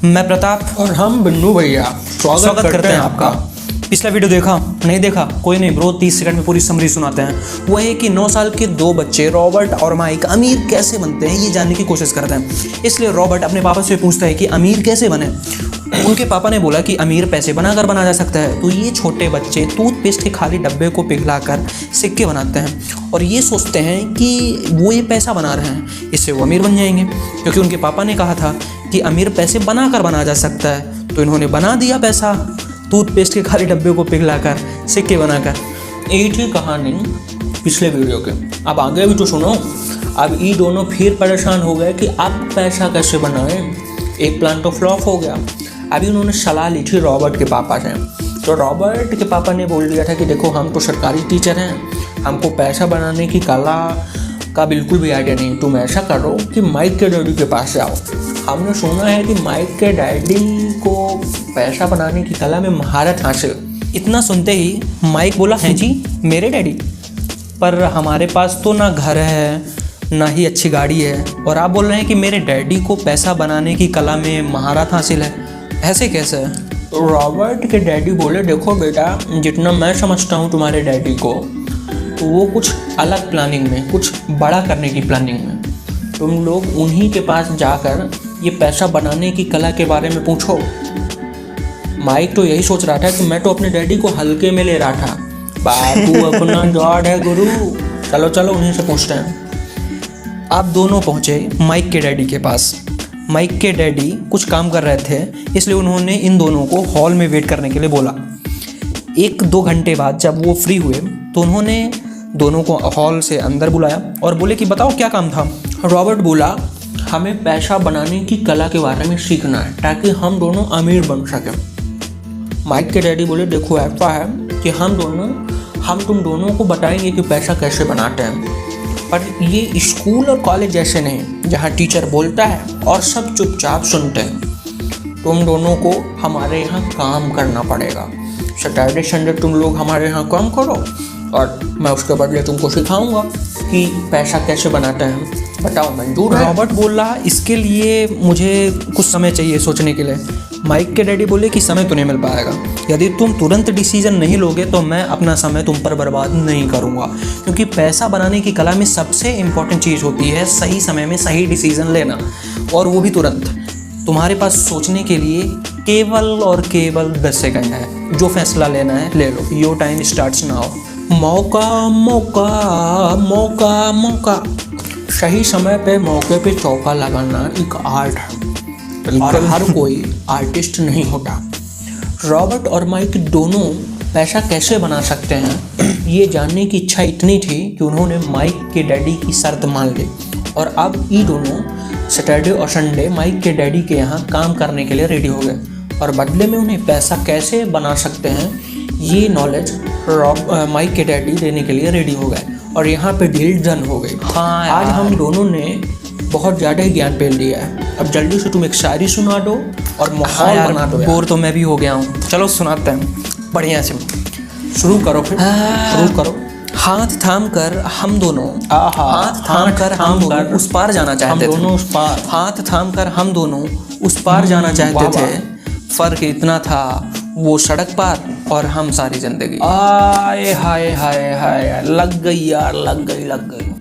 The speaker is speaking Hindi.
मैं प्रताप और हम बिन्नू भैया स्वागत करते हैं आपका। पिछला वीडियो देखा नहीं देखा कोई नहीं ब्रो, 30 सेकंड में पूरी समरी सुनाते हैं। वो है कि 9 साल के 2 बच्चे रॉबर्ट और माइक अमीर कैसे बनते हैं ये जानने की कोशिश करते हैं। इसलिए रॉबर्ट अपने पापा से पूछता है कि अमीर कैसे बने। उनके पापा ने बोला कि अमीर पैसे बनाकर बना जा सकता है। तो ये छोटे बच्चे टूथपेस्ट के खाली डब्बे को पिघलाकर सिक्के बनाते हैं और ये सोचते हैं कि वो ये पैसा बना रहे हैं, इससे वो अमीर बन जाएंगे, क्योंकि उनके पापा ने कहा था कि अमीर पैसे बनाकर बना जा सकता है। तो इन्होंने बना दिया पैसा टूथपेस्ट के खाली डब्बे को पिघलाकर सिक्के बनाकर। यही थी कहानी पिछले वीडियो के। अब आगे भी तो सुनो। अब ये दोनों फिर परेशान हो गए कि अब पैसा कैसे बनाएं। एक प्लान तो फ्लॉप हो गया। अभी उन्होंने सलाह ली थी रॉबर्ट के पापा से। तो रॉबर्ट के पापा ने बोल दिया था कि देखो हम तो सरकारी टीचर हैं, हमको पैसा बनाने की कला का बिल्कुल भी आइडिया नहीं। तुम ऐसा करो कि माइक के डैडी के पास जाओ। हमने सुना है कि माइक के डैडी को पैसा बनाने की कला में महारत हासिल। इतना सुनते ही माइक बोला, हैं जी मेरे डैडी, पर हमारे पास तो ना घर है ना ही अच्छी गाड़ी है, और आप बोल रहे हैं कि मेरे डैडी को पैसा बनाने की कला में महारत हासिल है, ऐसे कैसे है? तो रॉबर्ट के डैडी बोले, देखो बेटा, जितना मैं समझता हूँ तुम्हारे डैडी को, तो वो कुछ अलग प्लानिंग में, कुछ बड़ा करने की प्लानिंग में। तुम लोग उन्हीं के पास जाकर ये पैसा बनाने की कला के बारे में पूछो। माइक तो यही सोच रहा था कि मैं तो अपने डैडी को हल्के में ले रहा था। बाबू अपना गॉड है गुरु। चलो चलो उन्हीं से पूछते हैं। आप दोनों पहुँचे माइक के डैडी के पास। माइक के डैडी कुछ काम कर रहे थे, इसलिए उन्होंने इन दोनों को हॉल में वेट करने के लिए बोला। 1-2 घंटे बाद जब वो फ्री हुए तो उन्होंने दोनों को हॉल से अंदर बुलाया और बोले कि बताओ क्या काम था। रॉबर्ट बोला, हमें पैसा बनाने की कला के बारे में सीखना है ताकि हम दोनों अमीर बन सकें। माइक के डैडी बोले, देखो ऐसा है कि हम तुम दोनों को बताएंगे कि पैसा कैसे बनाते हैं, पर ये स्कूल और कॉलेज जैसे नहीं जहाँ टीचर बोलता है और सब चुपचाप सुनते हैं। तुम दोनों को हमारे यहाँ काम करना पड़ेगा। सैटरडे संडे तुम लोग हमारे यहाँ काम करो और मैं उसके बदले तुमको सिखाऊंगा कि पैसा कैसे बनाते हैं। बताओ मंजूर है? रॉबर्ट बोला, इसके लिए मुझे कुछ समय चाहिए सोचने के लिए। माइक के डैडी बोले कि समय तो नहीं मिल पाएगा। यदि तुम तुरंत डिसीजन नहीं लोगे तो मैं अपना समय तुम पर बर्बाद नहीं करूँगा, क्योंकि पैसा बनाने की कला में सबसे इम्पॉर्टेंट चीज़ होती है सही समय में सही डिसीजन लेना, और वो भी तुरंत। तुम्हारे पास सोचने के लिए केवल और केवल 10 सेकंड है। जो फैसला लेना है ले लो। Your time starts now. मौका मौका मौका मौका। सही समय पे मौके पे चौका लगाना एक आर्ट है और हर कोई आर्टिस्ट नहीं होता। रॉबर्ट और माइक दोनों पैसा कैसे बना सकते हैं ये जानने की इच्छा इतनी थी कि उन्होंने माइक के डैडी की शर्त मान ली, और अब ये दोनों सैटरडे और संडे माइक के डैडी के यहाँ काम करने के लिए रेडी हो गए, और बदले में उन्हें पैसा कैसे बना सकते हैं ये नॉलेज माइक के डैडी देने के लिए रेडी हो गए। और यहाँ पे डील डन हो गई। हाँ, आज हम दोनों ने बहुत ज़्यादा ही ज्ञान पेल दिया है। अब जल्दी से तुम एक शायरी सुना दो और माहौल बना दो। बोर तो मैं भी हो गया हूँ, चलो सुनाते हैं बढ़िया से। शुरू करो फिर, शुरू करो। हाथ थाम कर हम दोनों उस पार जाना चाहते थे। हम दोनों उस पार। हाथ थाम कर हम दोनों उस पार जाना चाहते थे। फर्क इतना था, वो सड़क पार और हम सारी जिंदगी। आए हाय हाय हाय, लग गई यार, लग गई।